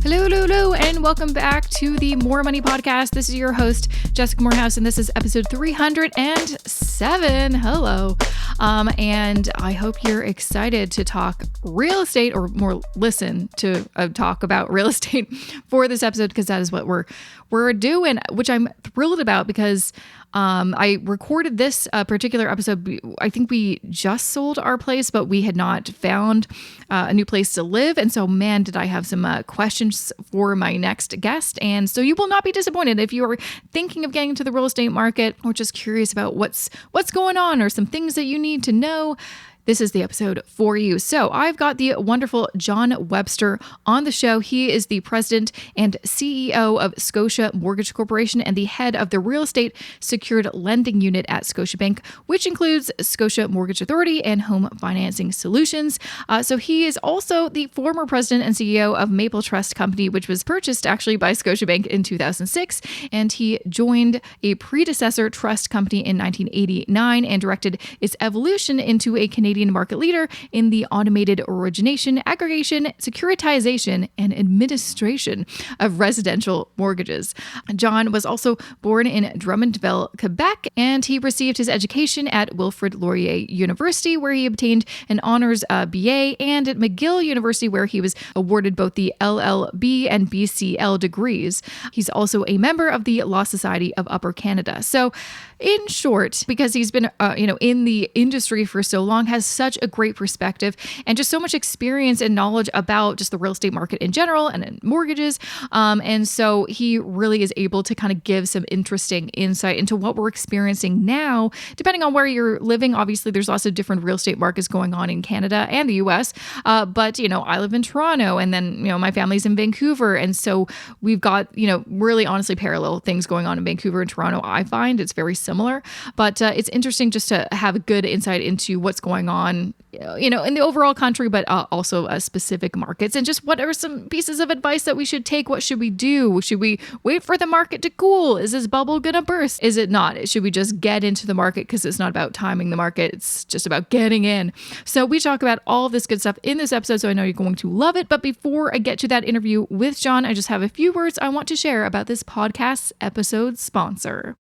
Hello, hello, hello, and welcome back to the More Money Podcast. This is your host, Jessica Morehouse, and this is episode 307. Hello. And I hope you're excited to talk real estate, or more listen to talk about real estate for this episode, because that is what we're doing, which I'm thrilled about because I recorded this particular episode. I think we just sold our place, but we had not found a new place to live. And so, man, did I have some questions for my next guest. And so you will not be disappointed if you are thinking of getting into the real estate market or just curious about what's going on or some things that you need to know. This is the episode for you. So I've got the wonderful John Webster on the show. He is the president and CEO of Scotia Mortgage Corporation and the head of the real estate secured lending unit at Scotiabank, which includes Scotia Mortgage Authority and Home Financing Solutions. So he is also the former president and CEO of Maple Trust Company, which was purchased actually by Scotiabank in 2006. And he joined a predecessor trust company in 1989 and directed its evolution into a Canadian market leader in the automated origination, aggregation, securitization, and administration of residential mortgages. John was also born in Drummondville, Quebec, and he received his education at Wilfrid Laurier University, where he obtained an honors BA, and at McGill University, where he was awarded both the LLB and BCL degrees. He's also a member of the Law Society of Upper Canada. So, in short, because he's been in the industry for so long, has such a great perspective and just so much experience and knowledge about just the real estate market in general and in mortgages. And so he really is able to kind of give some interesting insight into what we're experiencing now, depending on where you're living. Obviously, there's lots of different real estate markets going on in Canada and the US. But, I live in Toronto, and then, my family's in Vancouver. And so we've got, really honestly parallel things going on in Vancouver and Toronto. I find it's very similar, but it's interesting just to have a good insight into what's going on, in the overall country, but also specific markets, and just what are some pieces of advice that we should take. What should we do? Should we wait for the market to cool? Is this bubble gonna burst? Is it not? Should we just get into the market? Because it's not about timing the market. It's just about getting in. So we talk about all of this good stuff in this episode, so I know you're going to love it. But before I get to that interview with John, I just have a few words I want to share about this podcast's episode sponsor.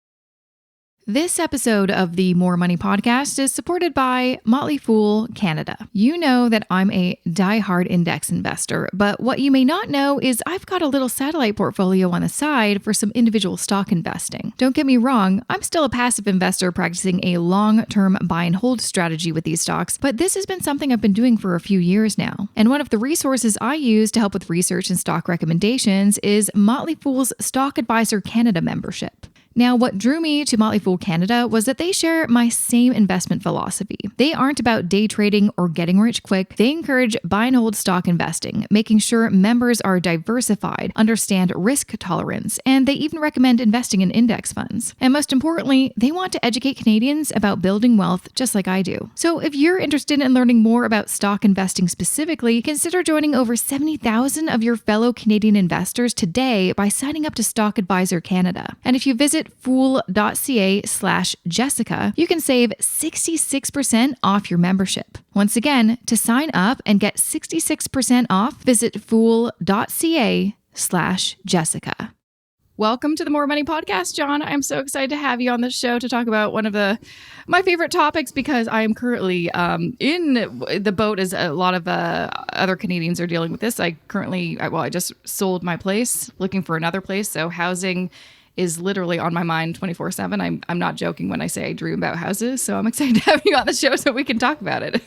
This episode of the More Money Podcast is supported by Motley Canada. You know that I'm a diehard index investor, but what you may not know is I've got a little satellite portfolio on the side for some individual stock investing. Don't get me wrong, I'm still a passive investor practicing a long-term buy and hold strategy with these stocks, but this has been something I've been doing for a few years now. And one of the resources I use to help with research and stock recommendations is Motley Fool's Stock Advisor Canada membership. Now, what drew me to Motley Fool Canada was that they share my same investment philosophy. They aren't about day trading or getting rich quick. They encourage buy and hold stock investing, making sure members are diversified, understand risk tolerance, and they even recommend investing in index funds. And most importantly, they want to educate Canadians about building wealth just like I do. So if you're interested in learning more about stock investing specifically, consider joining over 70,000 of your fellow Canadian investors today by signing up to Stock Advisor Canada. And if you visit fool.ca/Jessica, you can save 66% off your membership. Once again, to sign up and get 66% off, visit fool.ca/Jessica. Welcome to the More Money Podcast, John. I'm so excited to have you on the show to talk about one of my favorite topics, because I am currently in the boat as a lot of other Canadians are dealing with this. I just sold my place, looking for another place. So housing is literally on my mind 24/7. I'm not joking when I say I dream about houses. So I'm excited to have you on the show so we can talk about it.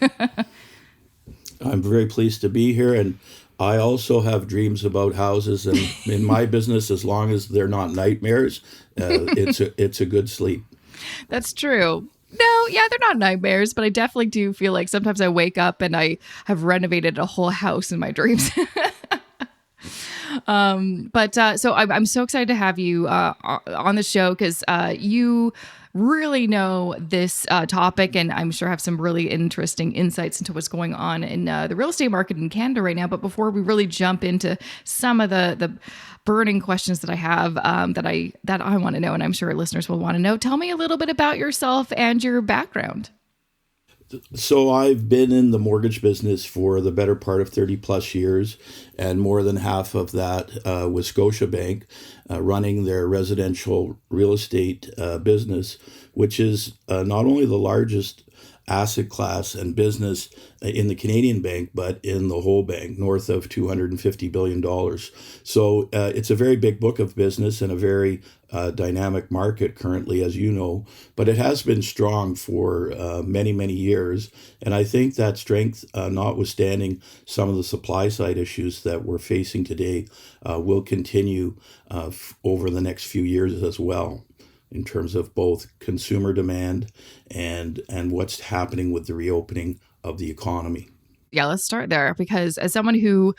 I'm very pleased to be here, and I also have dreams about houses. And in my business, as long as they're not nightmares, it's a good sleep. That's true. No, yeah, they're not nightmares, but I definitely do feel like sometimes I wake up and I have renovated a whole house in my dreams. So I'm so excited to have you on the show, because you really know this topic, and I'm sure have some really interesting insights into what's going on in the real estate market in Canada right now. But before we really jump into some of the burning questions that I have that I want to know, and I'm sure listeners will want to know, tell me a little bit about yourself and your background. So I've been in the mortgage business for the better part of 30 plus years, and more than half of that with Scotiabank, running their residential real estate business, which is not only the largest asset class and business in the Canadian bank, but in the whole bank, north of $250 billion. So it's a very big book of business and a very dynamic market currently, as you know, but it has been strong for many, many years. And I think that strength, notwithstanding some of the supply side issues that we're facing today, will continue over the next few years as well, in terms of both consumer demand and what's happening with the reopening of the economy. Yeah, let's start there, because as someone who,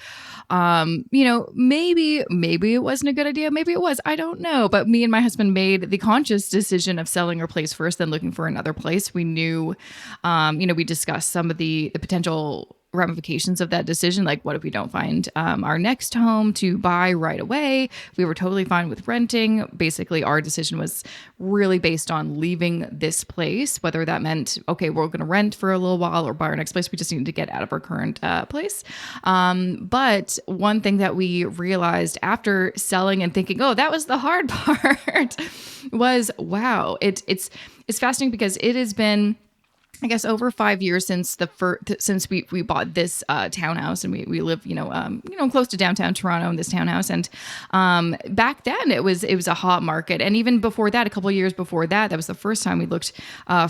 maybe it wasn't a good idea, maybe it was, I don't know. But me and my husband made the conscious decision of selling our place first, then looking for another place. We knew, we discussed some of the potential ramifications of that decision. Like, what if we don't find our next home to buy right away? We were totally fine with renting. Basically, our decision was really based on leaving this place, whether that meant, okay, we're going to rent for a little while or buy our next place. We just needed to get out of our current place. But one thing that we realized after selling and thinking, oh, that was the hard part, was, wow, it's fascinating, because it has been, I guess, over 5 years since since we bought this townhouse, and we live close to downtown Toronto in this townhouse. And back then it was a hot market, and even before that, a couple of years before that, that was the first time we looked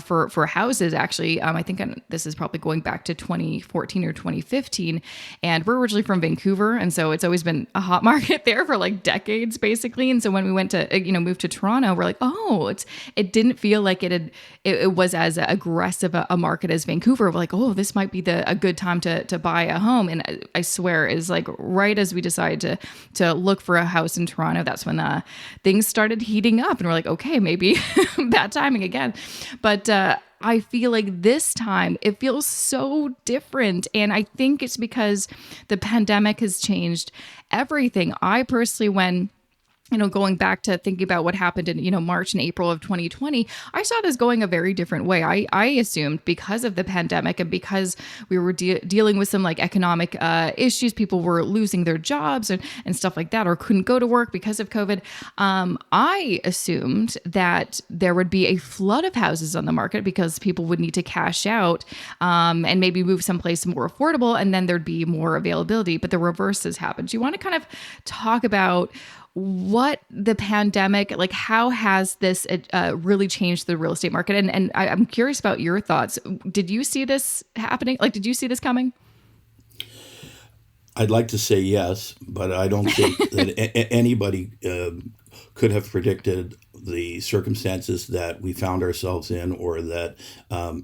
for houses. Actually, I think this is probably going back to 2014 or 2015, and we're originally from Vancouver, and so it's always been a hot market there for like decades, basically. And so when we went to move to Toronto, we're like, oh, it didn't feel like it was as aggressive a market as Vancouver. We're like, oh, this might be a good time to buy a home. And I swear, is like right as we decided to look for a house in Toronto, that's when things started heating up, and we're like, okay, maybe bad timing again. But I feel like this time it feels so different. And I think it's because the pandemic has changed everything. I personally, when going back to thinking about what happened in, March and April of 2020, I saw this going a very different way. I assumed, because of the pandemic and because we were dealing with some like economic issues, people were losing their jobs and stuff like that, or couldn't go to work because of COVID. I assumed that there would be a flood of houses on the market because people would need to cash out and maybe move someplace more affordable, and then there'd be more availability. But the reverse has happened. Do you want to kind of talk about what the pandemic, like how has this really changed the real estate market? And I'm curious about your thoughts. Did you see this happening? Like, did you see this coming? I'd like to say yes, but I don't think that anybody could have predicted the circumstances that we found ourselves in, or that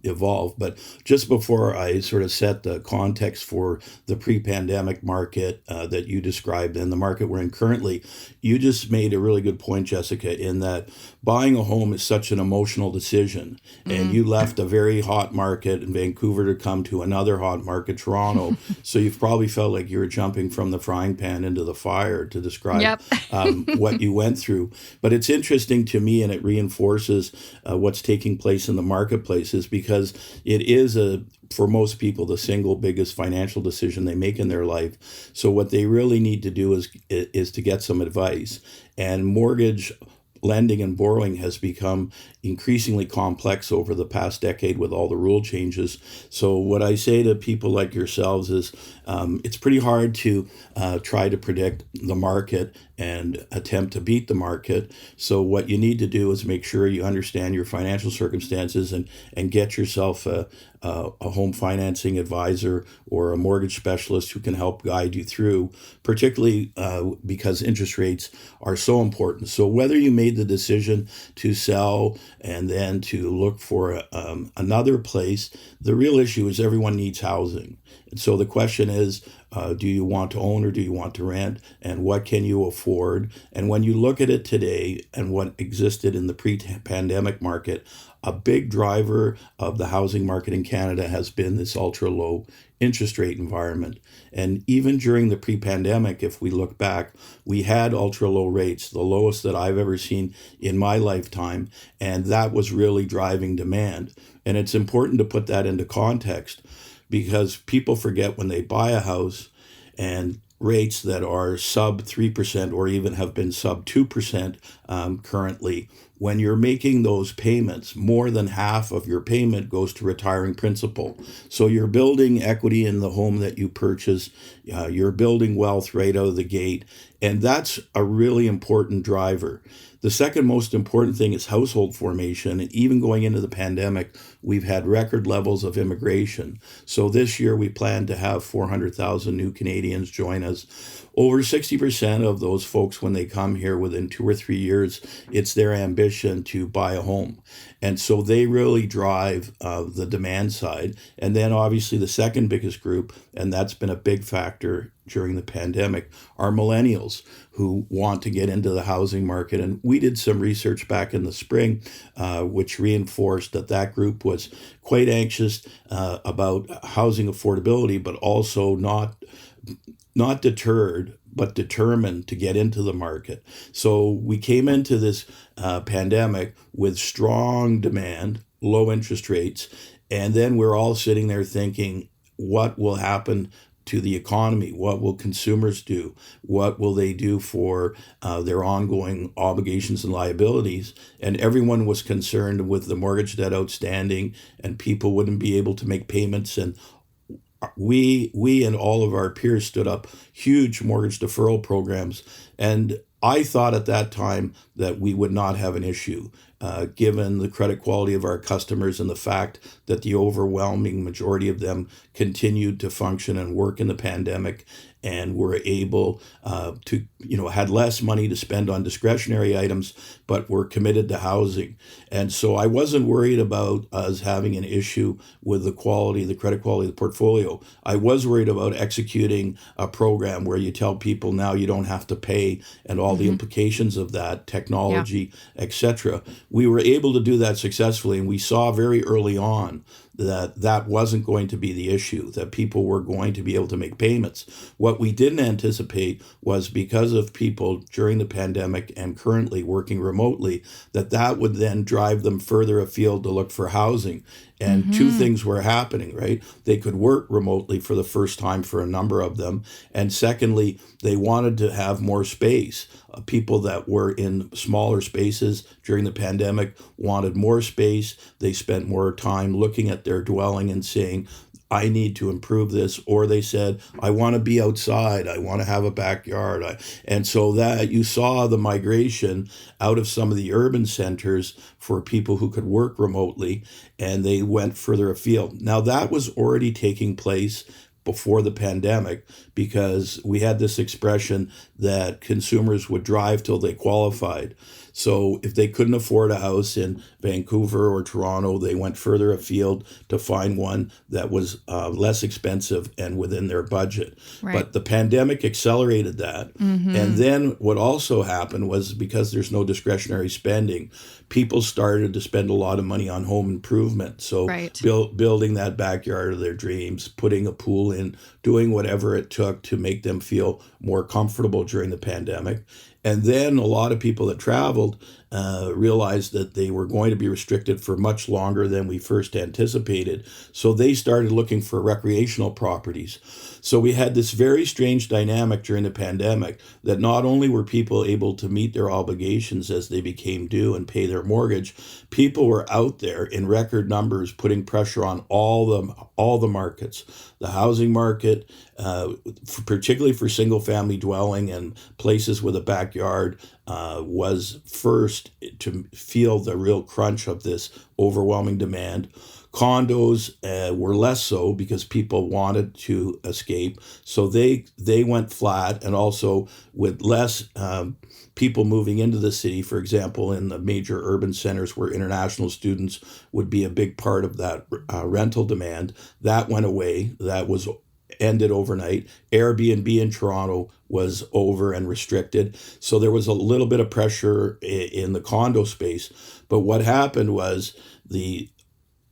evolved. But just before I sort of set the context for the pre-pandemic market that you described and the market we're in currently, you just made a really good point, Jessica, in that buying a home is such an emotional decision. And you left a very hot market in Vancouver to come to another hot market, Toronto. So you've probably felt like you were jumping from the frying pan into the fire, to describe what you went through. But it's interesting to me, and it reinforces what's taking place in the marketplaces, because it is for most people, the single biggest financial decision they make in their life. So what they really need to do is to get some advice. And mortgage lending and borrowing has become increasingly complex over the past decade with all the rule changes. So what I say to people like yourselves is it's pretty hard to try to predict the market and attempt to beat the market. So what you need to do is make sure you understand your financial circumstances and get yourself a home financing advisor or a mortgage specialist who can help guide you through, particularly because interest rates are so important. So whether you made the decision to sell and then to look for another place, the real issue is everyone needs housing. And so the question is, Do you want to own or do you want to rent? And what can you afford? And when you look at it today and what existed in the pre-pandemic market, a big driver of the housing market in Canada has been this ultra low interest rate environment. And even during the pre-pandemic, if we look back, we had ultra low rates, the lowest that I've ever seen in my lifetime. And that was really driving demand. And it's important to put that into context, because people forget when they buy a house and rates that are sub 3% or even have been sub 2% currently, when you're making those payments, more than half of your payment goes to retiring principal. So you're building equity in the home that you purchase. You're building wealth right out of the gate. And that's a really important driver. The second most important thing is household formation. And even going into the pandemic, we've had record levels of immigration. So this year we plan to have 400,000 new Canadians join us. Over 60% of those folks, when they come here within 2 or 3 years, it's their ambition to buy a home. And so they really drive the demand side. And then obviously the second biggest group, and that's been a big factor during the pandemic, are millennials who want to get into the housing market. And we did some research back in the spring, which reinforced that that group was quite anxious about housing affordability, but also not deterred, but determined to get into the market. So we came into this pandemic with strong demand, low interest rates, and then we're all sitting there thinking, what will happen to the economy? What will consumers do? What will they do for their ongoing obligations and liabilities? And everyone was concerned with the mortgage debt outstanding, and people wouldn't be able to make payments. And we and all of our peers stood up huge mortgage deferral programs. And I thought at that time that we would not have an issue, given the credit quality of our customers and the fact that the overwhelming majority of them continued to function and work in the pandemic and were able to, had less money to spend on discretionary items, but were committed to housing. And so I wasn't worried about us having an issue with the credit quality of the portfolio. I was worried about executing a program where you tell people now you don't have to pay and all the implications of that, technology, etc. We were able to do that successfully, and we saw very early on that wasn't going to be the issue, that people were going to be able to make payments. What we didn't anticipate was, because of people during the pandemic and currently working remotely, that would then drive them further afield to look for housing. And two things were happening, right? They could work remotely for the first time for a number of them. And secondly, they wanted to have more space. People that were in smaller spaces during the pandemic wanted more space. They spent more time looking at their dwelling and saying, I need to improve this. Or they said, I want to be outside. I want to have a backyard. And so that you saw the migration out of some of the urban centers for people who could work remotely, and they went further afield. Now that was already taking place before the pandemic, because we had this expression that consumers would drive till they qualified. So if they couldn't afford a house in Vancouver or Toronto, they went further afield to find one that was less expensive and within their budget. Right. But the pandemic accelerated that. And then what also happened was, because there's no discretionary spending, people started to spend a lot of money on home improvement. So building that backyard of their dreams, putting a pool in, doing whatever it took to make them feel more comfortable during the pandemic. And then a lot of people that traveled realized that they were going to be restricted for much longer than we first anticipated. So they started looking for recreational properties. So we had this very strange dynamic during the pandemic, that not only were people able to meet their obligations as they became due and pay their mortgage, people were out there in record numbers putting pressure on all the markets. The housing market, particularly for single-family dwelling and places with a backyard, was first to feel the real crunch of this overwhelming demand. Condos were less so, because people wanted to escape. So they went flat, and also with less people moving into the city, for example, in the major urban centers where international students would be a big part of that rental demand, that went away. That was ended overnight. Airbnb in Toronto was over and restricted. So there was a little bit of pressure in the condo space. But what happened was the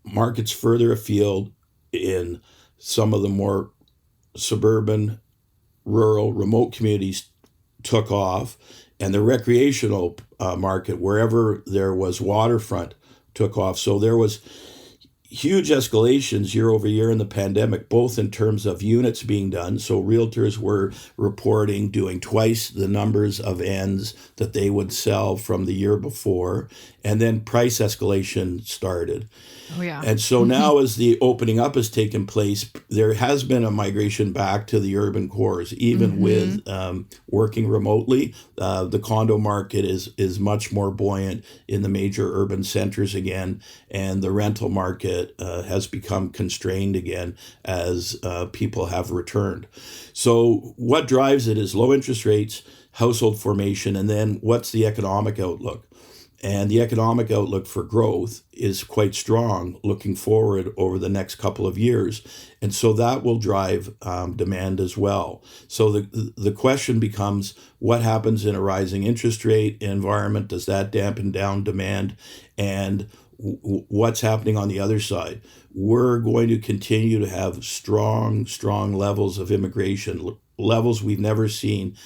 markets further afield in some of the more suburban, rural, remote communities took off, and the recreational market, wherever there was waterfront, took off. So there was huge escalations year over year in the pandemic, both in terms of units being done. So realtors were reporting doing twice the numbers of ends that they would sell from the year before. And then price escalation started. Oh, yeah. And so now as the opening up has taken place, there has been a migration back to the urban cores, even with working remotely. The condo market is much more buoyant in the major urban centers again, and the rental market has become constrained again as people have returned. So what drives it is low interest rates, household formation, and then what's the economic outlook? And the economic outlook for growth is quite strong looking forward over the next couple of years. And so that will drive demand as well. So the question becomes, what happens in a rising interest rate environment? Does that dampen down demand? And what's happening on the other side? We're going to continue to have strong levels of immigration, levels we've never seen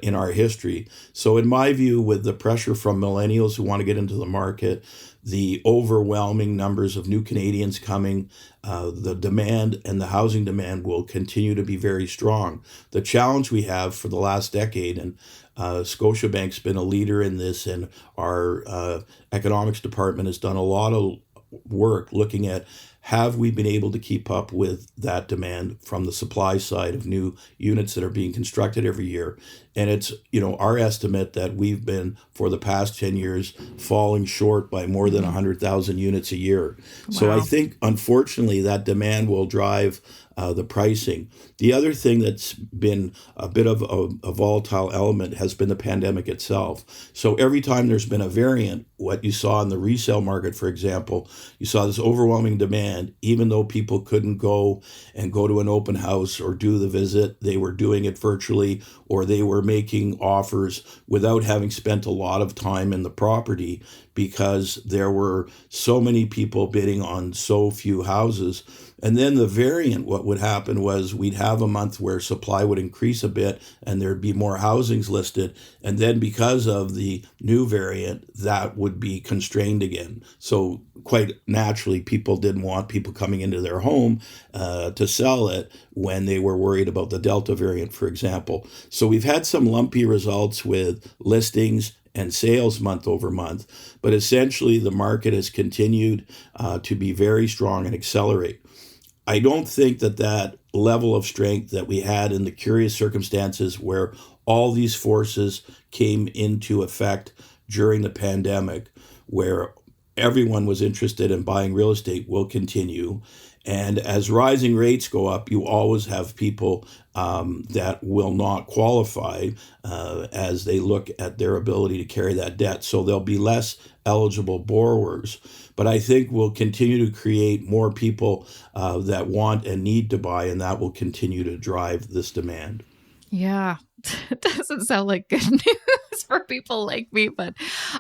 in our history. So in my view, with the pressure from millennials who want to get into the market, the overwhelming numbers of new Canadians coming, the demand and the housing demand will continue to be very strong. The challenge we have for the last decade, and Scotiabank's been a leader in this, and our economics department has done a lot of work looking at, have we been able to keep up with that demand from the supply side of new units that are being constructed every year? And it's, our estimate that we've been, for the past 10 years, falling short by more than 100,000 units a year. Wow. So I think, unfortunately, that demand will drive the pricing. The other thing that's been a bit of a volatile element has been the pandemic itself. So every time there's been a variant, what you saw in the resale market, for example, you saw this overwhelming demand, even though people couldn't go to an open house or do the visit, they were doing it virtually, or they were making offers without having spent a lot of time in the property because there were so many people bidding on so few houses. And then the variant, what would happen was we'd have a month where supply would increase a bit and there'd be more housings listed. And then because of the new variant, that would be constrained again. So quite naturally, people didn't want people coming into their home to sell it when they were worried about the Delta variant, for example. So we've had some lumpy results with listings and sales month over month, but essentially the market has continued to be very strong and accelerate. I don't think that level of strength that we had in the curious circumstances where all these forces came into effect during the pandemic, where everyone was interested in buying real estate, will continue. And as rising rates go up, you always have people that will not qualify as they look at their ability to carry that debt. So there'll be less eligible borrowers. But I think we'll continue to create more people that want and need to buy, and that will continue to drive this demand. Yeah, it doesn't sound like good news for people like me, but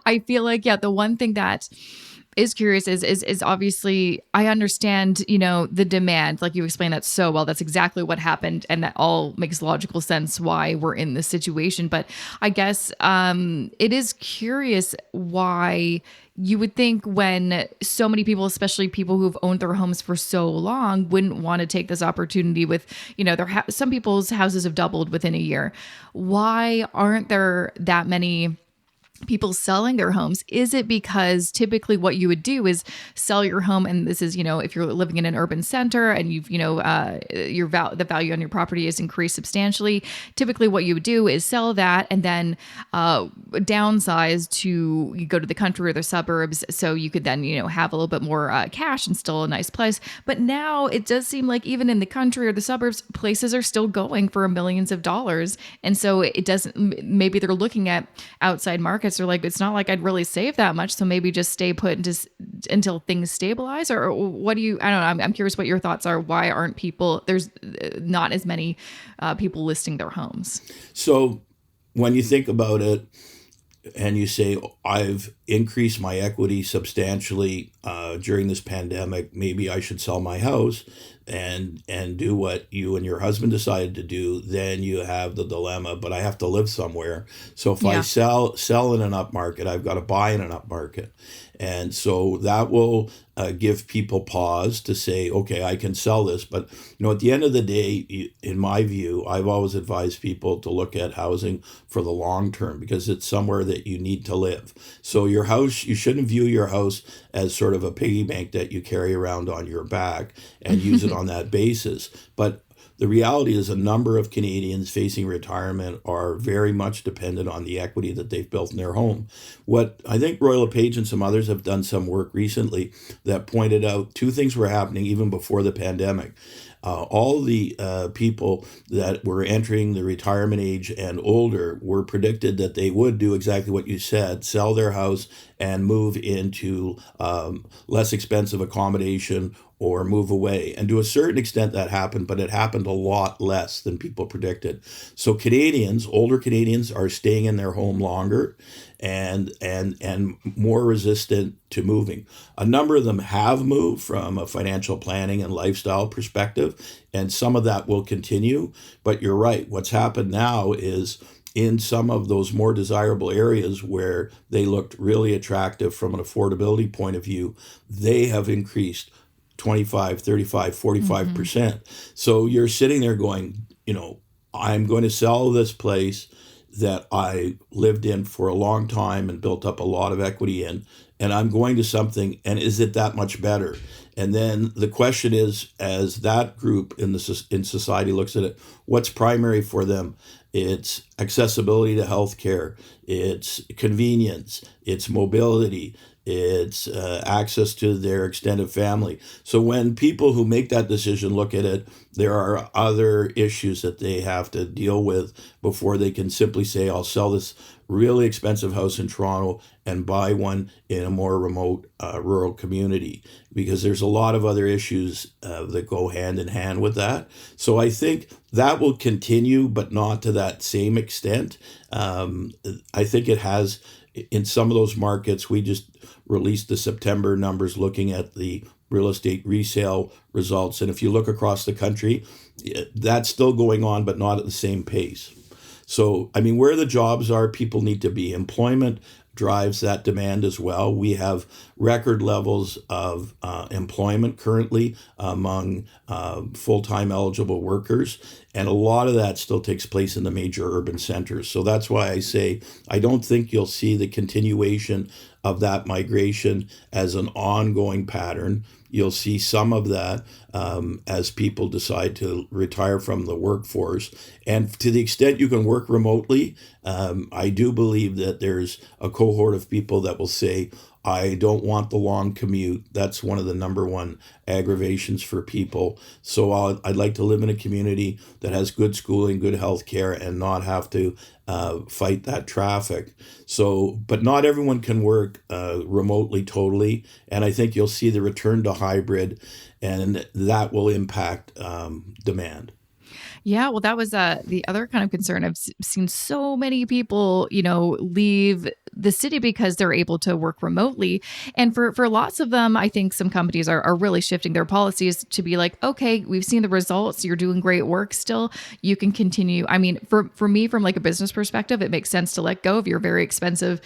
I feel like, the one thing that is curious is obviously, I understand, the demand, like you explained that so well. That's exactly what happened. And that all makes logical sense why we're in this situation. But I guess it is curious why you would think, when so many people, especially people who've owned their homes for so long, wouldn't want to take this opportunity with, some people's houses have doubled within a year. Why aren't there that many people selling their homes? Is it because typically what you would do is sell your home, and this is, if you're living in an urban center and you've, the value on your property is increased substantially, typically what you would do is sell that and then downsize to, you go to the country or the suburbs, so you could then, have a little bit more cash and still a nice place. But now it does seem like even in the country or the suburbs, places are still going for millions of dollars. And so it doesn't, maybe they're looking at outside markets because they're like, it's not like I'd really save that much. So maybe just stay put and just until things stabilize. Or what do you, I don't know. I'm curious what your thoughts are. Why aren't there's not as many people listing their homes? So when you think about it, and you say, I've increased my equity substantially during this pandemic, maybe I should sell my house and do what you and your husband decided to do, then you have the dilemma, but I have to live somewhere. So if I sell in an up market, I've got to buy in an up market. And so that will give people pause to say, okay, I can sell this. But, at the end of the day, in my view, I've always advised people to look at housing for the long term because it's somewhere that you need to live. So your house, you shouldn't view your house as sort of a piggy bank that you carry around on your back and use it on that basis. But the reality is a number of Canadians facing retirement are very much dependent on the equity that they've built in their home. What I think Royal LePage and some others have done some work recently that pointed out two things were happening even before the pandemic. All the people that were entering the retirement age and older were predicted that they would do exactly what you said, sell their house and move into less expensive accommodation or move away. And to a certain extent that happened, but it happened a lot less than people predicted. So Canadians, older Canadians, are staying in their home longer and more resistant to moving. A number of them have moved from a financial planning and lifestyle perspective, and some of that will continue. But you're right, what's happened now is in some of those more desirable areas where they looked really attractive from an affordability point of view, they have increased 25, 35, 45%. So you're sitting there going, I'm going to sell this place that I lived in for a long time and built up a lot of equity in, and I'm going to something, and is it that much better? And then the question is, as that group in society looks at it, what's primary for them? It's accessibility to healthcare, it's convenience, it's mobility, it's access to their extended family. So when people who make that decision look at it, there are other issues that they have to deal with before they can simply say, I'll sell this really expensive house in Toronto and buy one in a more remote rural community, because there's a lot of other issues that go hand in hand with that. So I think that will continue, but not to that same extent. I think it has in some of those markets. We just released the September numbers looking at the real estate resale results. And if you look across the country, that's still going on, but not at the same pace. So, where the jobs are, people need to be. Employment drives that demand as well. We have record levels of employment currently among full-time eligible workers, and a lot of that still takes place in the major urban centers. So that's why I say I don't think you'll see the continuation of that migration as an ongoing pattern. You'll see some of that as people decide to retire from the workforce. And to the extent you can work remotely, I do believe that there's a cohort of people that will say, I don't want the long commute. That's one of the number one aggravations for people. So I'd like to live in a community that has good schooling, good health care, and not have to fight that traffic. So, but not everyone can work remotely totally. And I think you'll see the return to hybrid, and that will impact demand. Yeah, well, that was the other kind of concern. I've seen so many people, leave the city because they're able to work remotely. And for lots of them, I think some companies are really shifting their policies to be like, okay, we've seen the results. You're doing great work still. You can continue. For me, from like a business perspective, it makes sense to let go of your very expensive,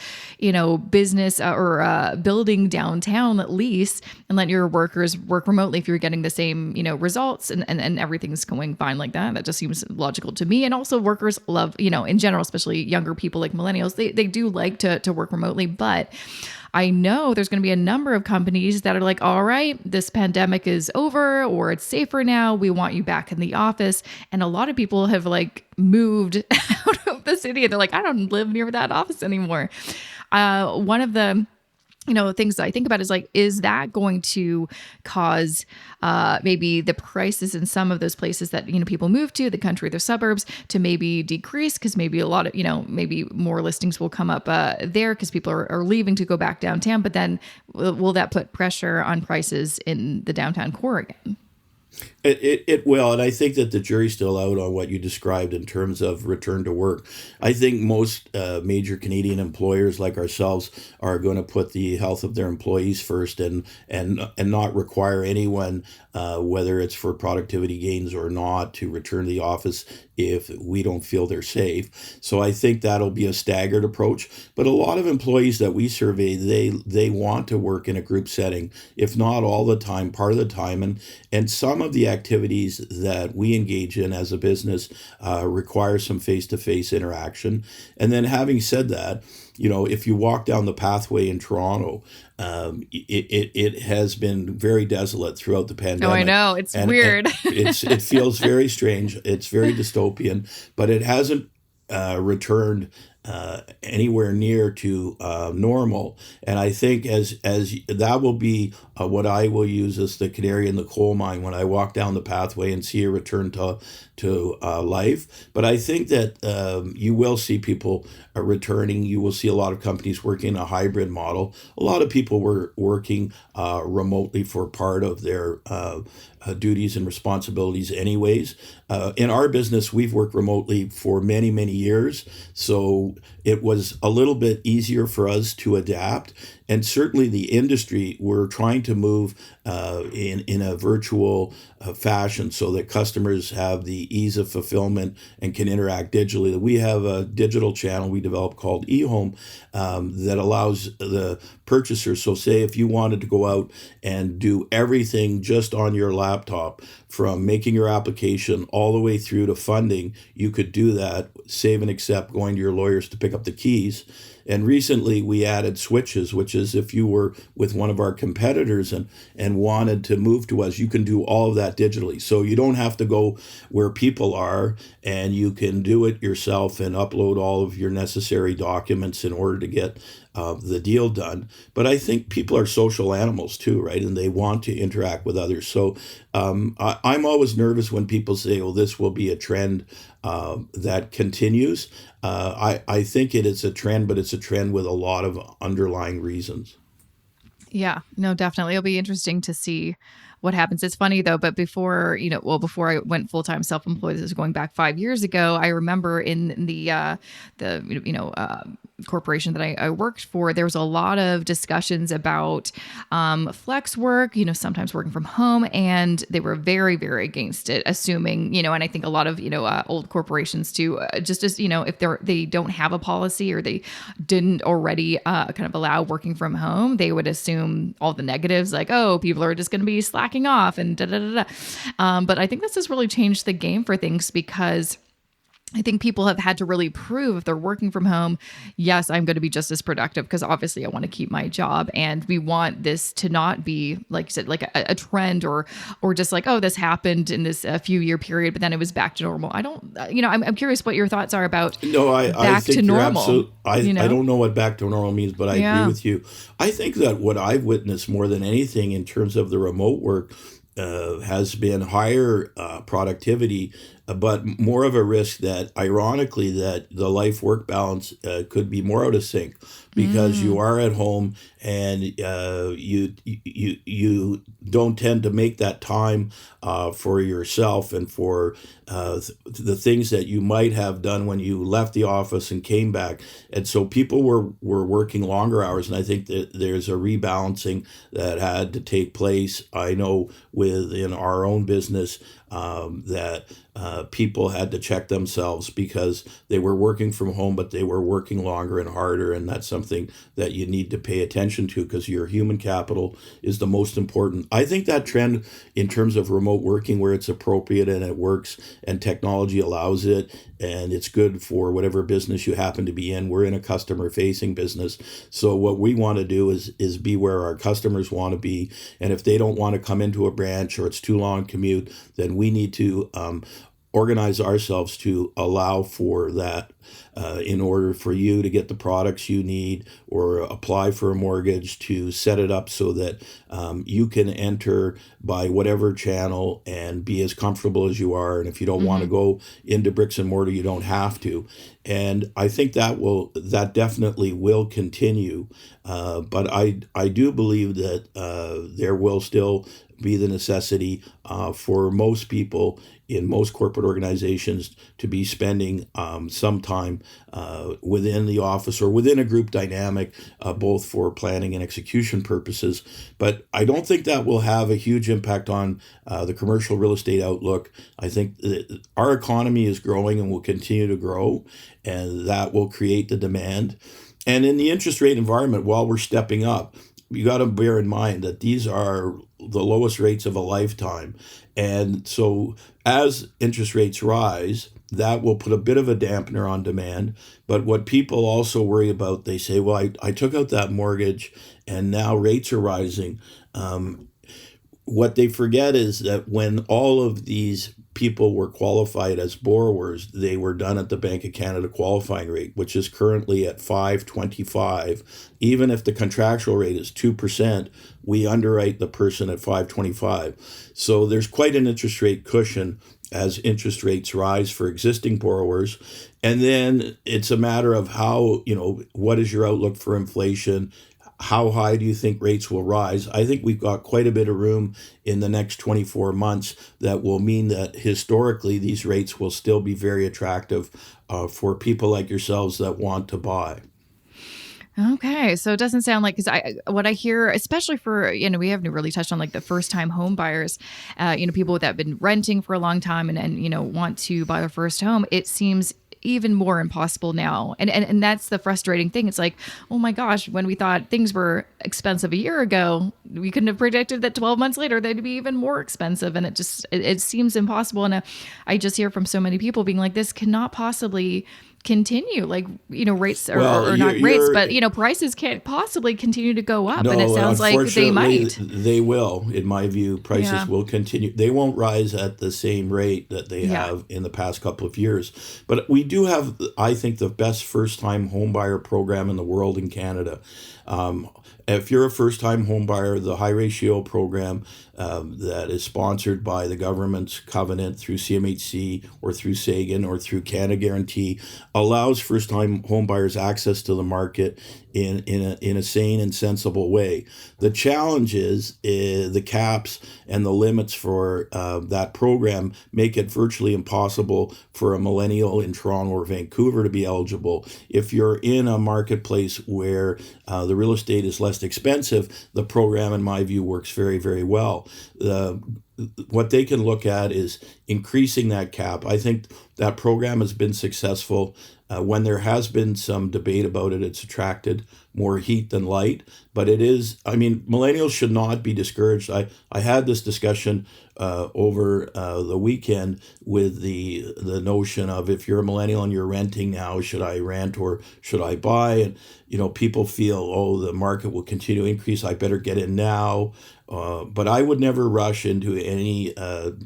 business or building downtown at least, and let your workers work remotely if you're getting the same, results and everything's going fine like that. That just seems logical to me. And also workers love, in general, especially younger people like millennials, they do like to work remotely. But I know there's going to be a number of companies that are like, all right, this pandemic is over or it's safer now. We want you back in the office. And a lot of people have like moved out of the city and they're like, I don't live near that office anymore. One of the things that I think about is like, is that going to cause maybe the prices in some of those places that, people move to, the country, the suburbs, to maybe decrease? Because maybe a lot of, maybe more listings will come up there because people are leaving to go back downtown. But then will that put pressure on prices in the downtown core again? It will, and I think that the jury's still out on what you described in terms of return to work. I think most major Canadian employers like ourselves are going to put the health of their employees first, and not require anyone, whether it's for productivity gains or not, to return to the office if we don't feel they're safe. So I think that'll be a staggered approach. But a lot of employees that we survey, they want to work in a group setting, if not all the time, part of the time, and some of the activities that we engage in as a business require some face-to-face interaction. And then having said that, if you walk down the pathway in Toronto, it has been very desolate throughout the pandemic. Oh, I know. It's weird. It feels very strange. It's very dystopian, but it hasn't returned anywhere near to normal. And I think as that will be what I will use as the canary in the coal mine when I walk down the pathway and see a return to life. But I think that you will see people returning. You will see a lot of companies working a hybrid model. A lot of people were working remotely for part of their duties and responsibilities anyways. In our business, we've worked remotely for many, many years. So it was a little bit easier for us to adapt. And certainly the industry, we're trying to move in a virtual fashion so that customers have the ease of fulfillment and can interact digitally. We have a digital channel we developed called eHome that allows the purchaser. So say if you wanted to go out and do everything just on your laptop, from making your application all the way through to funding, you could do that, save and accept, going to your lawyers to pick up the keys. And recently we added switches, which is if you were with one of our competitors and wanted to move to us, you can do all of that digitally. So you don't have to go where people are, and you can do it yourself and upload all of your necessary documents in order to get the deal done. But I think people are social animals too, right? And they want to interact with others. So I'm always nervous when people say, "Oh, this will be a trend that continues." I think it is a trend, but it's a trend with a lot of underlying reasons. Yeah, no, definitely. It'll be interesting to see what happens. It's funny though, but before I went full-time self-employed, this was going back 5 years ago. I remember in the corporation that I worked for, there was a lot of discussions about flex work, sometimes working from home, and they were very, very against it, assuming, and I think a lot of, old corporations too, just as, if they don't have a policy or they didn't already kind of allow working from home, they would assume all the negatives, like, oh, people are just going to be slacking off and da da da da. But I think this has really changed the game for things, because I think people have had to really prove if they're working from home, yes, I'm going to be just as productive, because obviously I want to keep my job, and we want this to not be, like you said, like a trend or just like, oh, this happened in this few year period, but then it was back to normal. I don't, I'm curious what your thoughts are about I think to normal. I don't know what back to normal means, but I agree with you. I think that what I've witnessed more than anything in terms of the remote work has been higher productivity, but more of a risk that, ironically, that the life-work balance could be more out of sync, because you are at home and you don't tend to make that time for yourself and for the things that you might have done when you left the office and came back. And so people were working longer hours, and I think that there's a rebalancing that had to take place. I know within our own business that people had to check themselves because they were working from home, but they were working longer and harder. And that's something that you need to pay attention to, because your human capital is the most important. I think that trend in terms of remote working, where it's appropriate and it works and technology allows it, and it's good for whatever business you happen to be in. We're in a customer facing business. So what we want to do is be where our customers want to be. And if they don't want to come into a branch, or it's too long commute, then we need to organize ourselves to allow for that in order for you to get the products you need or apply for a mortgage, to set it up so that you can enter by whatever channel and be as comfortable as you are. And if you don't want to go into bricks and mortar, you don't have to. And I think that definitely will continue. But I do believe that there will still be the necessity for most people in most corporate organizations to be spending some time within the office or within a group dynamic, both for planning and execution purposes. But I don't think that will have a huge impact on the commercial real estate outlook. I think that our economy is growing and will continue to grow, and that will create the demand. And in the interest rate environment, while we're stepping up, you got to bear in mind that these are the lowest rates of a lifetime. And so as interest rates rise, that will put a bit of a dampener on demand. But what people also worry about, they say, well, I took out that mortgage and now rates are rising. What they forget is that when all of these people were qualified as borrowers, they were done at the Bank of Canada qualifying rate, which is currently at 5.25. Even if the contractual rate is 2%, we underwrite the person at 5.25. So there's quite an interest rate cushion as interest rates rise for existing borrowers. And then it's a matter of how, what is your outlook for inflation? How high do you think rates will rise? I think we've got quite a bit of room in the next 24 months that will mean that historically these rates will still be very attractive for people like yourselves that want to buy. Okay, so it doesn't sound like, because what I hear, especially for, we haven't really touched on like the first time home buyers, people that have been renting for a long time and want to buy their first home. It seems even more impossible now. And that's the frustrating thing. It's like, oh my gosh, when we thought things were expensive a year ago, we couldn't have predicted that 12 months later they'd be even more expensive. And it seems impossible. And I just hear from so many people being like, this cannot possibly continue. Like, rates or not rates, but prices can't possibly continue to go up. And it sounds like they might. They will, in my view. Prices will continue. They won't rise at the same rate that they have in the past couple of years. But we do have, I think, the best first-time homebuyer program in the world in Canada. If you're a first-time home buyer, the high ratio program that is sponsored by the government's covenant through CMHC or through Sagan or through Canada Guarantee allows first-time home buyers access to the market in a sane and sensible way. The challenge is the caps and the limits for that program make it virtually impossible for a millennial in Toronto or Vancouver to be eligible. If you're in a marketplace where the real estate is less expensive, the program, in my view, works very, very well. What they can look at is increasing that cap. I think that program has been successful. When there has been some debate about it, it's attracted more heat than light. But it is, millennials should not be discouraged. I had this discussion over the weekend with the notion of, if you're a millennial and you're renting now, should I rent or should I buy? And, people feel, the market will continue to increase, I better get in now. But I would never rush into any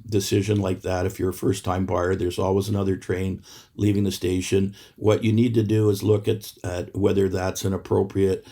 decision like that. If you're a first-time buyer, there's always another train leaving the station. What you need to do is look at whether that's an appropriate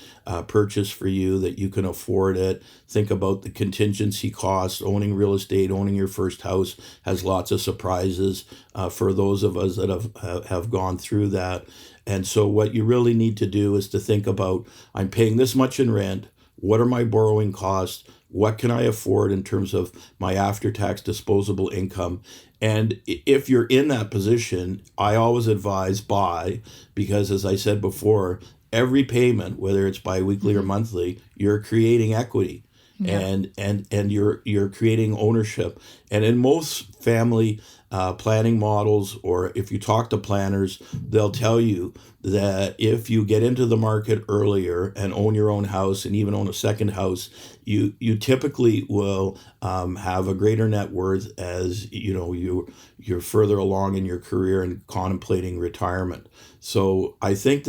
purchase for you, that you can afford it. Think about the contingency costs. Owning real estate, owning your first house has lots of surprises for those of us that have gone through that. And so what you really need to do is to think about, I'm paying this much in rent. What are my borrowing costs? What can I afford in terms of my after-tax disposable income? And if you're in that position, I always advise buy, because as I said before, every payment, whether it's biweekly or monthly, you're creating equity. Yeah. And you're creating ownership. And in most family planning models, or if you talk to planners, they'll tell you that if you get into the market earlier and own your own house and even own a second house, you typically will have a greater net worth as you're further along in your career and contemplating retirement. So I think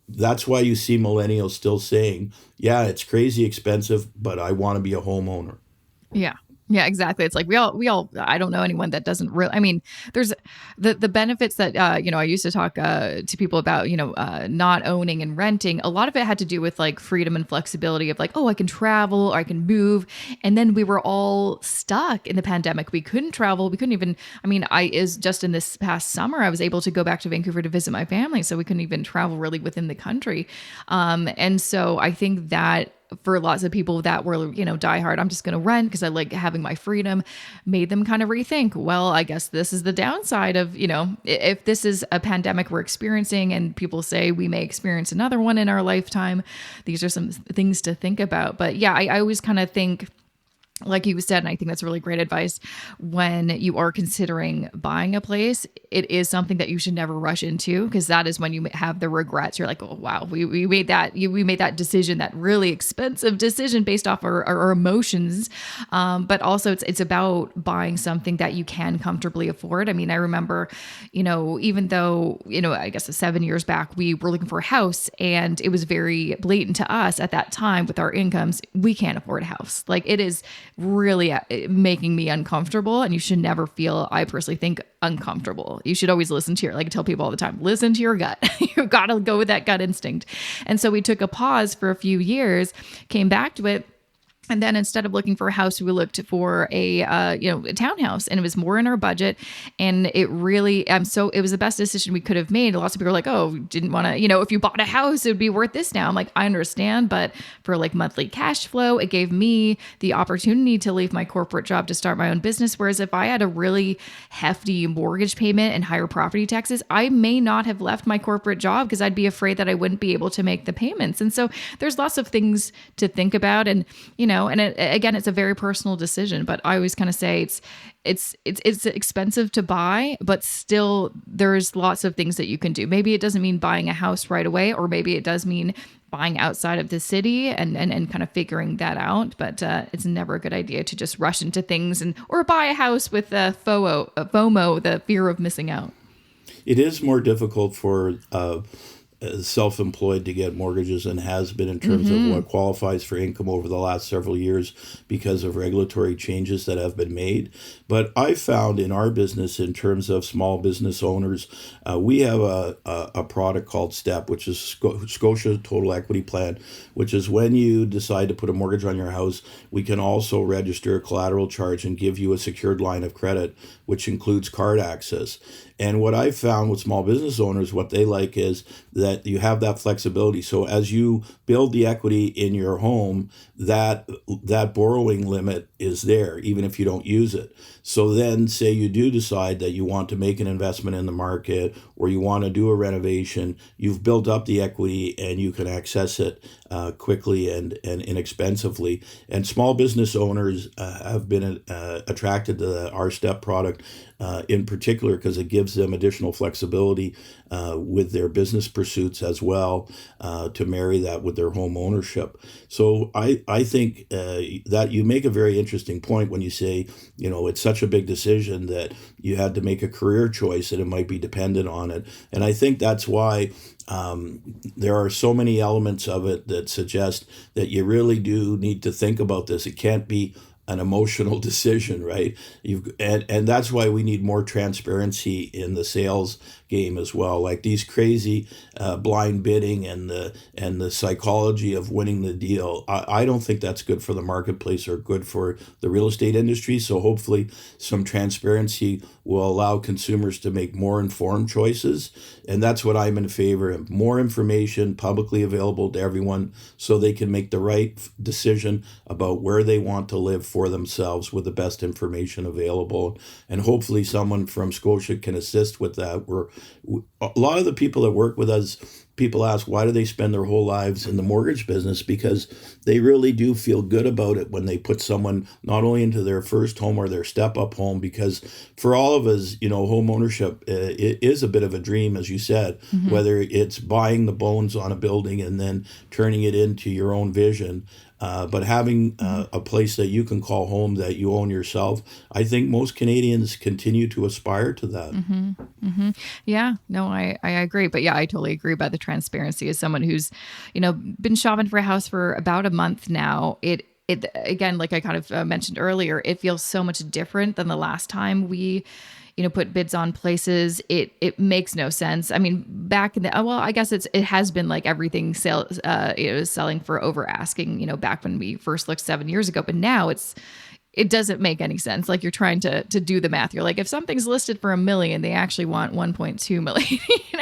that's why you see millennials still saying, yeah, it's crazy expensive, but I want to be a homeowner. Yeah. Yeah, exactly. It's like I don't know anyone that doesn't really, I mean, there's the benefits that, I used to talk to people about, not owning and renting. A lot of it had to do with like freedom and flexibility of like, oh, I can travel or I can move. And then we were all stuck in the pandemic. We couldn't travel. We couldn't even, I mean, is just in this past summer, I was able to go back to Vancouver to visit my family. So we couldn't even travel really within the country. And so I think that for lots of people that were, diehard, I'm just going to rent because I like having my freedom, made them kind of rethink, well, I guess this is the downside of, if this is a pandemic we're experiencing and people say we may experience another one in our lifetime, these are some things to think about. But yeah, I always kind of think, like you said, and I think that's really great advice, when you are considering buying a place, it is something that you should never rush into, because that is when you have the regrets. You're like, oh, wow, we made that decision, that really expensive decision based off our emotions. But also it's about buying something that you can comfortably afford. I mean, I remember, even though, I guess 7 years back, we were looking for a house and it was very blatant to us at that time with our incomes, we can't afford a house. Like, it is really making me uncomfortable, and you should never feel, I personally think, uncomfortable. You should always listen to like I tell people all the time, listen to your gut. You've got to go with that gut instinct. And so we took a pause for a few years, came back to it. And then instead of looking for a house, we looked for a townhouse, and it was more in our budget. And it really, so it was the best decision we could have made. Lots of people are like, oh, didn't want to, if you bought a house, it would be worth this now. I'm like, I understand. But for like monthly cash flow, it gave me the opportunity to leave my corporate job to start my own business. Whereas if I had a really hefty mortgage payment and higher property taxes, I may not have left my corporate job because I'd be afraid that I wouldn't be able to make the payments. And so there's lots of things to think about. And, and again, it's a very personal decision, but I always kind of say it's expensive to buy, but still there's lots of things that you can do. Maybe it doesn't mean buying a house right away, or maybe it does mean buying outside of the city and kind of figuring that out. But it's never a good idea to just rush into things or buy a house with FOMO, the fear of missing out. It is more difficult for self-employed to get mortgages, and has been, in terms of what qualifies for income over the last several years, because of regulatory changes that have been made. But I found in our business, in terms of small business owners, we have a product called STEP, which is Scotia Total Equity Plan, which is when you decide to put a mortgage on your house, we can also register a collateral charge and give you a secured line of credit, which includes card access. And what I've found with small business owners, what they like is that you have that flexibility. So as you build the equity in your home, that borrowing limit is there, even if you don't use it. So then say you do decide that you want to make an investment in the market, or you want to do a renovation, you've built up the equity and you can access it quickly and inexpensively. And small business owners have been attracted to our STEP product in particular, because it gives them additional flexibility with their business pursuits as well, to marry that with their home ownership. So I think that you make a very interesting point when you say, it's such a big decision that you had to make a career choice and it might be dependent on it. And I think that's why there are so many elements of it that suggest that you really do need to think about this. It can't be an emotional decision, right? And that's why we need more transparency in the sales game as well. Like these crazy blind bidding and the psychology of winning the deal. I don't think that's good for the marketplace or good for the real estate industry. So hopefully some transparency will allow consumers to make more informed choices. And that's what I'm in favor of. More information publicly available to everyone so they can make the right decision about where they want to live for themselves with the best information available. And hopefully someone from Scotia can assist with that. A lot of the people that work with us, people ask, why do they spend their whole lives in the mortgage business? Because they really do feel good about it when they put someone not only into their first home or their step-up home, because for all of us, home ownership it is a bit of a dream, as you said, whether it's buying the bones on a building and then turning it into your own vision. But having a place that you can call home that you own yourself, I think most Canadians continue to aspire to that. Yeah, no, I agree. But yeah, I totally agree about the transparency. As someone who's, been shopping for a house for about a month now, it again, like I kind of mentioned earlier, it feels so much different than the last time we put bids on places. It makes no sense. I mean, back in the I guess it has been like everything sales it was selling for over asking, back when we first looked 7 years ago, but now it doesn't make any sense. Like you're trying to do the math. You're like, if something's listed for $1 million, they actually want 1.2 million.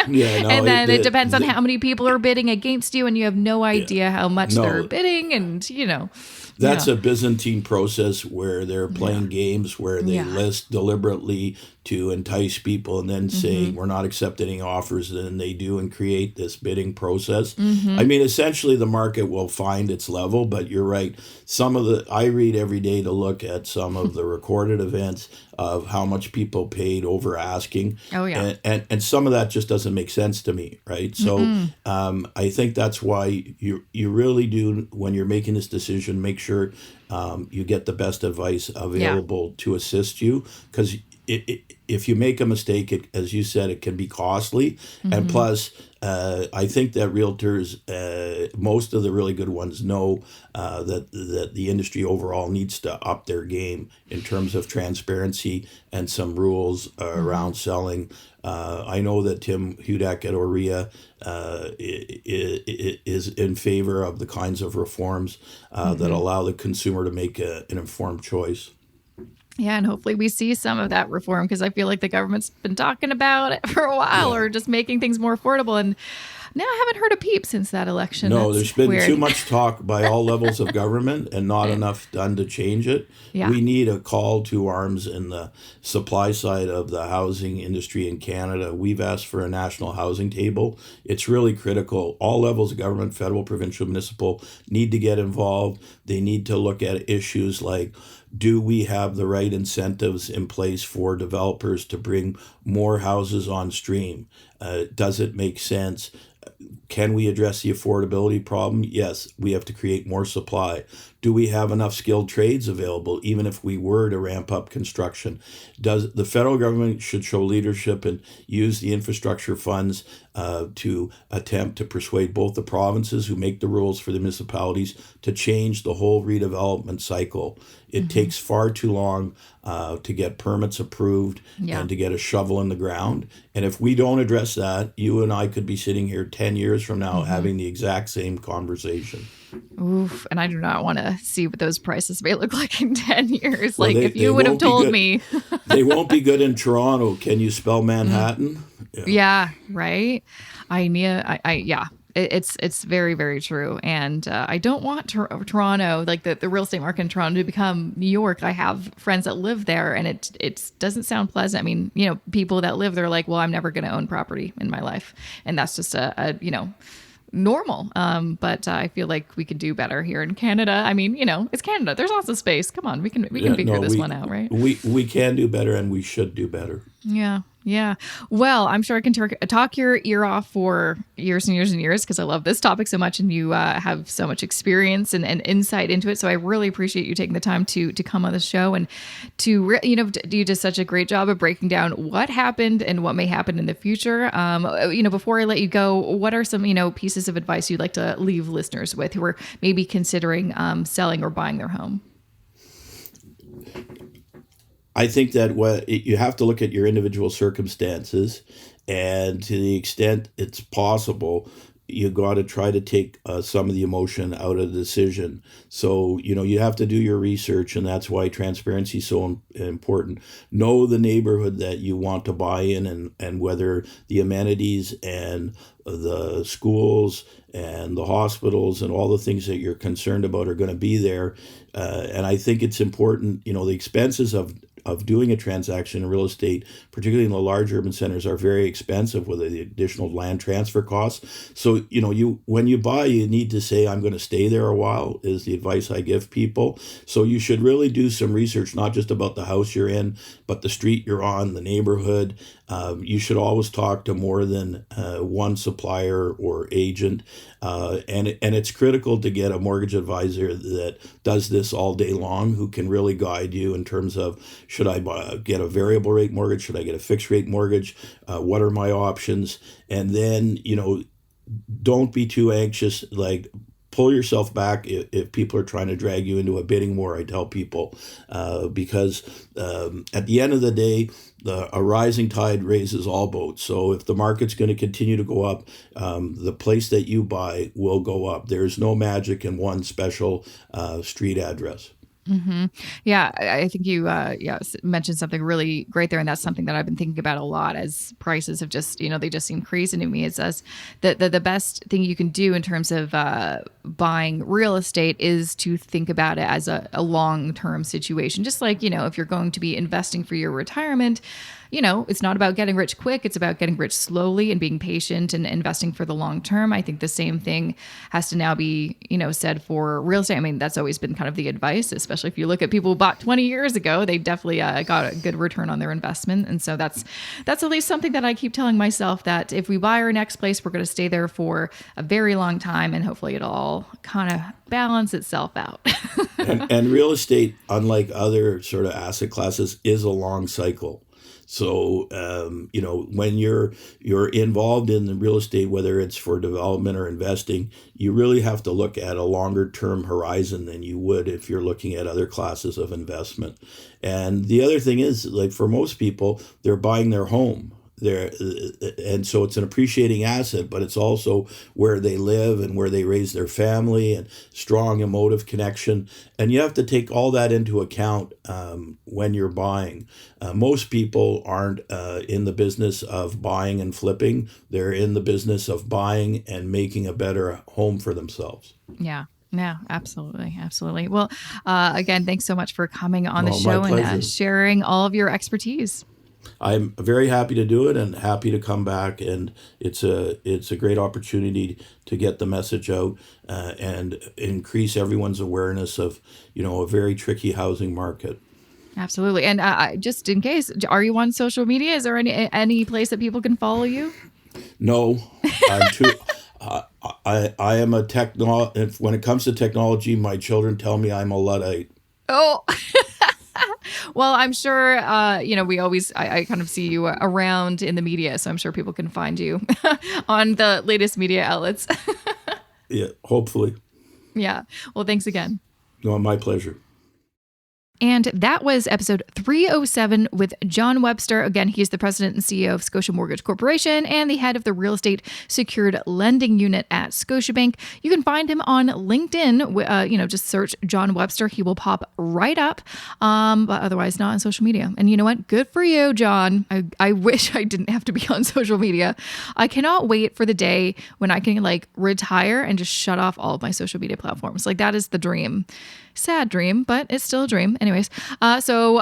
Yeah, no, and then it depends on how many people are bidding against you, and you have no idea how much they're bidding, and That's a Byzantine process where they're playing games where they list deliberately to entice people and then say, we're not accepting offers, and then they do and create this bidding process. I mean, essentially the market will find its level, but you're right. I read every day to look at some of the recorded events of how much people paid over asking. Oh, yeah. And some of that just doesn't make sense to me, right? So I think that's why you really do, when you're making this decision, make sure you get the best advice available to assist you, because if you make a mistake, as you said, it can be costly. And plus, I think that realtors, most of the really good ones, know that the industry overall needs to up their game in terms of transparency and some rules around selling. I know that Tim Hudak at OREA is in favor of the kinds of reforms that allow the consumer to make an informed choice. Yeah, and hopefully we see some of that reform, because I feel like the government's been talking about it for a while, or just making things more affordable. And now I haven't heard a peep since that election. No, That's there's been weird. too much talk by all levels of government and not enough done to change it. Yeah. We need a call to arms in the supply side of the housing industry in Canada. We've asked for a national housing table. It's really critical. All levels of government, federal, provincial, municipal, need to get involved. They need to look at issues like, do we have the right incentives in place for developers to bring more houses on stream? Does it make sense? Can we address the affordability problem? Yes, we have to create more supply. Do we have enough skilled trades available, even if we were to ramp up construction? Does the federal government should show leadership and use the infrastructure funds to attempt to persuade both the provinces who make the rules for the municipalities to change the whole redevelopment cycle? It takes far too long to get permits approved and to get a shovel in the ground. And if we don't address that, you and I could be sitting here 10 years from now having the exact same conversation. Oof, and I do not want to see what those prices may look like in 10 years. Well, like, if you would have told me. They won't be good in Toronto. Can you spell Manhattan? Yeah, right. It's very, very true. And I don't want Toronto, like the real estate market in Toronto, to become New York. I have friends that live there, and it doesn't sound pleasant. I mean, people that live there are like, well, I'm never going to own property in my life. And that's just a normal. But I feel like we could do better here in Canada. I mean, it's Canada. There's lots of space. Come on, we can figure this one out, right? We can do better, and we should do better. Yeah. Yeah. Well, I'm sure I can talk your ear off for years and years and years, because I love this topic so much, and you have so much experience and insight into it. So I really appreciate you taking the time to come on the show and to, you did such a great job of breaking down what happened and what may happen in the future. Before I let you go, what are some, pieces of advice you'd like to leave listeners with who are maybe considering selling or buying their home? I think that you have to look at your individual circumstances, and to the extent it's possible, you got to try to take some of the emotion out of the decision. So, you have to do your research, and that's why transparency is so important. Know the neighborhood that you want to buy in, and whether the amenities and the schools and the hospitals and all the things that you're concerned about are going to be there. And I think it's important, the expenses of doing a transaction in real estate, particularly in the large urban centers, are very expensive with the additional land transfer costs. So, when you buy, you need to say, I'm going to stay there a while, is the advice I give people. So you should really do some research, not just about the house you're in, but the street you're on, the neighborhood. You should always talk to more than one supplier or agent. And it's critical to get a mortgage advisor that does this all day long, who can really guide you in terms of, should I get a variable rate mortgage? Should I get a fixed rate mortgage? What are my options? And then, don't be too anxious. Like, pull yourself back if people are trying to drag you into a bidding war, I tell people, because at the end of the day, a rising tide raises all boats. So if the market's going to continue to go up, the place that you buy will go up. There's no magic in one special street address. Mm-hmm. Yeah, I think you mentioned something really great there, and that's something that I've been thinking about a lot as prices have just, they just seem crazy to me. It says that the best thing you can do in terms of buying real estate is to think about it as a long-term situation. Just like, if you're going to be investing for your retirement, it's not about getting rich quick. It's about getting rich slowly and being patient and investing for the long term. I think the same thing has to now be, said for real estate. I mean, that's always been kind of the advice, especially if you look at people who bought 20 years ago, they definitely got a good return on their investment. And so that's at least something that I keep telling myself, that if we buy our next place, we're going to stay there for a very long time, and hopefully it'll all kind of balance itself out. and real estate, unlike other sort of asset classes, is a long cycle. So, when you're involved in the real estate, whether it's for development or investing, you really have to look at a longer term horizon than you would if you're looking at other classes of investment. And the other thing is, like, for most people, they're buying their home. And so it's an appreciating asset, but it's also where they live and where they raise their family, and strong emotive connection. And you have to take all that into account when you're buying. Most people aren't in the business of buying and flipping. They're in the business of buying and making a better home for themselves. Yeah. Yeah, absolutely. Absolutely. Well, again, thanks so much for coming on the show and sharing all of your expertise. I'm very happy to do it and happy to come back, and it's a great opportunity to get the message out and increase everyone's awareness of a very tricky housing market. Absolutely. And just in case, are you on social media? Is there any place that people can follow you? No, I'm too. I am a when it comes to technology, my children tell me I'm a Luddite. Oh. Well, I'm sure, I kind of see you around in the media, so I'm sure people can find you on the latest media outlets. Yeah, hopefully. Yeah. Well, thanks again. No, my pleasure. And that was episode 307 with John Webster. Again, he's the president and CEO of Scotia Mortgage Corporation and the head of the real estate secured lending unit at Scotiabank. You can find him on LinkedIn. Just search John Webster. He will pop right up, but otherwise not on social media. And you know what? Good for you, John. I wish I didn't have to be on social media. I cannot wait for the day when I can retire and just shut off all of my social media platforms. That is the dream. Sad dream, but it's still a dream. Anyways, so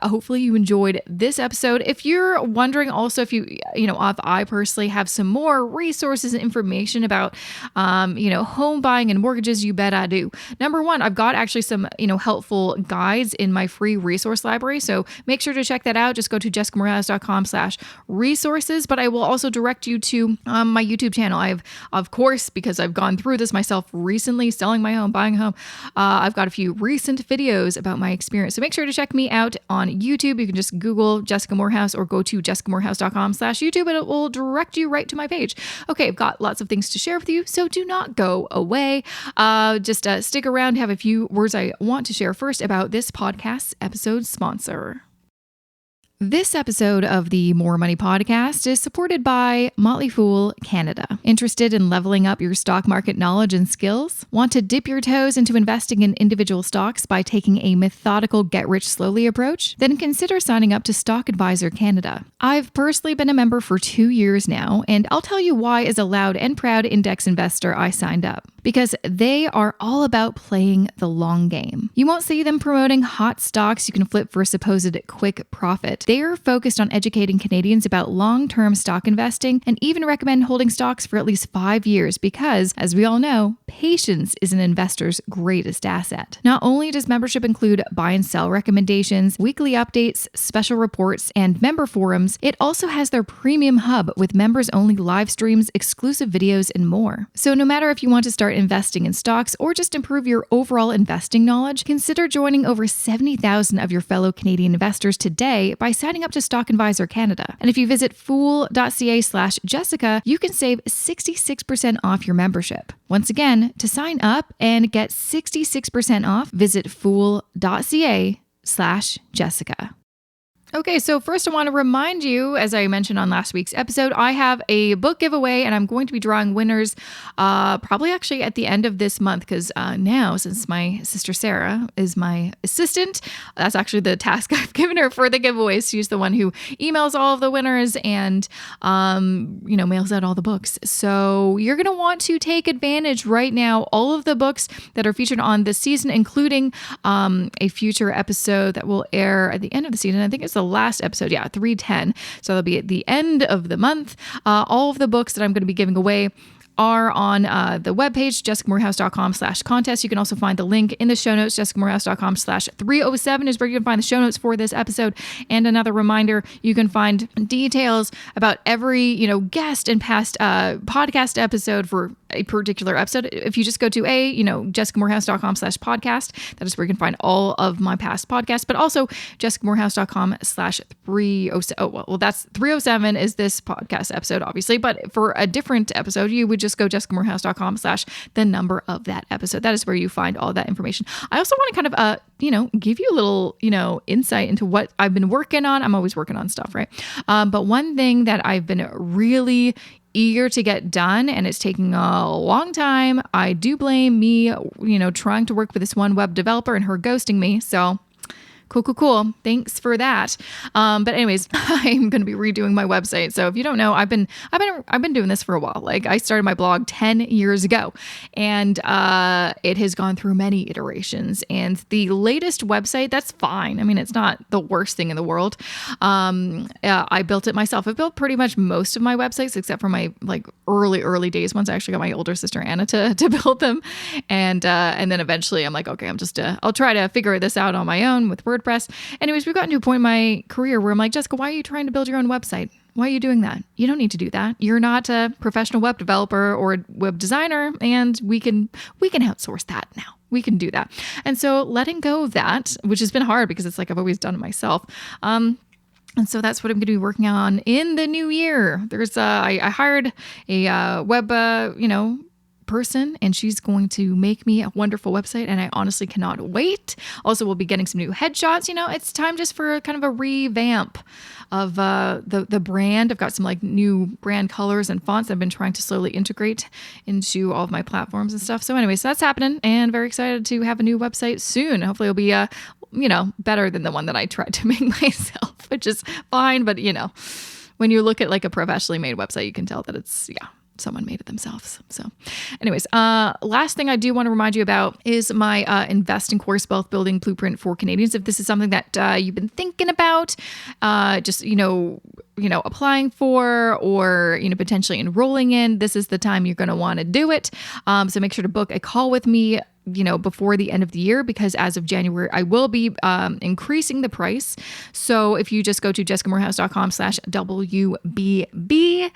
hopefully you enjoyed this episode. If you're wondering also if if I personally have some more resources and information about, home buying and mortgages, you bet I do. Number one, I've got actually some, helpful guides in my free resource library. So make sure to check that out. Just go to jessicamorehouse.com/resources. But I will also direct you to my YouTube channel. I've, of course, because I've gone through this myself recently, selling my home, buying a home, I've got a few recent videos about my experience. So make sure to check me out on YouTube. You can just Google Jessica Morehouse or go to jessicamorehouse.com/YouTube and it will direct you right to my page. Okay, I've got lots of things to share with you, so do not go away. Just stick around, have a few words I want to share first about this podcast's episode sponsor. This episode of the More Money Podcast is supported by Motley Canada. Interested in leveling up your stock market knowledge and skills? Want to dip your toes into investing in individual stocks by taking a methodical get-rich-slowly approach? Then consider signing up to Stock Advisor Canada. I've personally been a member for 2 years now, and I'll tell you why as a loud and proud index investor I signed up. Because they are all about playing the long game. You won't see them promoting hot stocks you can flip for supposed quick profit. They are focused on educating Canadians about long-term stock investing and even recommend holding stocks for at least 5 years because, as we all know, patience is an investor's greatest asset. Not only does membership include buy and sell recommendations, weekly updates, special reports, and member forums, it also has their premium hub with members-only live streams, exclusive videos, and more. So no matter if you want to start start investing in stocks or just improve your overall investing knowledge, consider joining over 70,000 of your fellow Canadian investors today by signing up to Stock Advisor Canada. And if you visit fool.ca/Jessica, you can save 66% off your membership. Once again, to sign up and get 66% off, visit fool.ca/Jessica. Okay, so first I want to remind you, as I mentioned on last week's episode, I have a book giveaway and I'm going to be drawing winners probably actually at the end of this month because now, since my sister Sarah is my assistant, that's actually the task I've given her for the giveaways. She's the one who emails all of the winners and, mails out all the books. So you're going to want to take advantage right now. All of the books that are featured on this season, including a future episode that will air at the end of the season. I think it's the last episode, 310. So that'll be at the end of the month. All of the books that I'm going to be giving away are on the webpage, jessicamorehouse.com/contest. You can also find the link in the show notes, jessicamorehouse.com/307 is where you can find the show notes for this episode. And another reminder, you can find details about every, guest and past podcast episode for a particular episode. If you just go to jessicamorehouse.com/podcast, that is where you can find all of my past podcasts, but also jessicamorehouse.com/307. Well, that's 307 is this podcast episode, obviously, but for a different episode, you would just go jessicamorehouse.com/the number of that episode. That is where you find all that information. I also want to kind of, give you a little, insight into what I've been working on. I'm always working on stuff, right? But one thing that I've been really eager to get done, and it's taking a long time. I do blame me, trying to work with this one web developer and her ghosting me. So cool. Thanks for that. But anyways, I'm going to be redoing my website. So if you don't know, I've been doing this for a while. Like I started my blog 10 years ago and it has gone through many iterations, and the latest website, that's fine. I mean, it's not the worst thing in the world. I built it myself. I built pretty much most of my websites except for my early days ones. I actually got my older sister Anna to build them. And then eventually I'm like, okay, I'll try to figure this out on my own with WordPress. Anyways, we've gotten to a point in my career where I'm like, Jessica, why are you trying to build your own website? Why are you doing that? You don't need to do that. You're not a professional web developer or a web designer, and we can outsource that now. We can do that. And so letting go of that, which has been hard because it's like I've always done it myself. And so that's what I'm going to be working on in the new year. I hired a web, person, and she's going to make me a wonderful website, and I honestly cannot wait. Also, we'll be getting some new headshots. It's time just for kind of a revamp of the brand. I've got some new brand colors and fonts I've been trying to slowly integrate into all of my platforms and stuff. So anyways, that's happening, and very excited to have a new website soon. Hopefully it'll be better than the one that I tried to make myself, which is fine. But when you look at a professionally made website, you can tell that it's someone made it themselves. So anyways, last thing I do want to remind you about is my investing course, Wealth Building Blueprint for Canadians. If this is something that you've been thinking about, applying for or, potentially enrolling in, this is the time you're going to want to do it. So make sure to book a call with me before the end of the year, because as of January, I will be increasing the price. So if you just go to jessicamorehouse.com/WBB,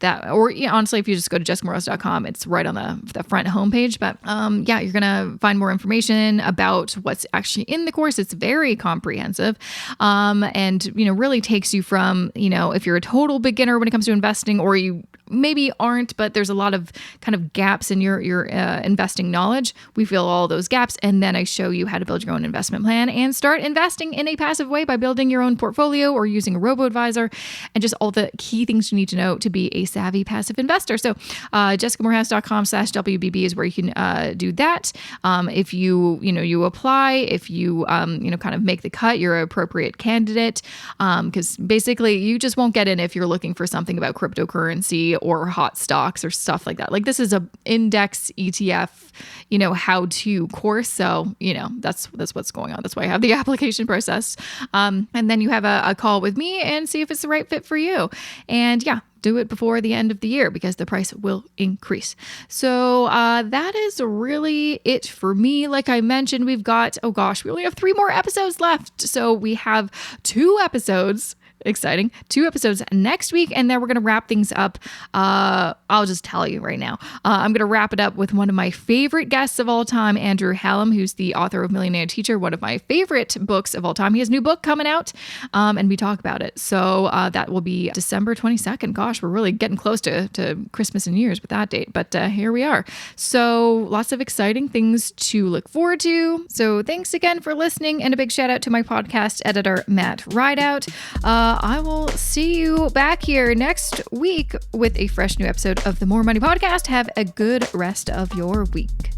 honestly, if you just go to jessicamorehouse.com, it's right on the front homepage. But you're going to find more information about what's actually in the course. It's very comprehensive and, really takes you from, if you're a total beginner when it comes to investing, or you maybe aren't, but there's a lot of kind of gaps in your investing knowledge. We fill all those gaps, and then I show you how to build your own investment plan and start investing in a passive way by building your own portfolio or using a robo-advisor, and just all the key things you need to know to be a savvy passive investor. So jessicamorehouse.com/WBB is where you can do that. If you apply, if you kind of make the cut, you're an appropriate candidate, because basically you just won't get in if you're looking for something about cryptocurrency or hot stocks or stuff like that. This is a index ETF, how-to course. So, that's what's going on. That's why I have the application process. And then you have a call with me and see if it's the right fit for you. And do it before the end of the year because the price will increase. So that is really it for me. Like I mentioned, we've got, we only have 3 more episodes left. So we have 2 episodes exciting. 2 episodes next week, and then we're going to wrap things up. I'll just tell you right now. I'm going to wrap it up with one of my favorite guests of all time, Andrew Hallam, who's the author of Millionaire Teacher, one of my favorite books of all time. He has a new book coming out, and we talk about it. So that will be December 22nd. Gosh, we're really getting close to Christmas and New Year's with that date, but here we are. So lots of exciting things to look forward to. So thanks again for listening, and a big shout out to my podcast editor, Matt Rideout. I will see you back here next week with a fresh new episode of the More Money Podcast. Have a good rest of your week.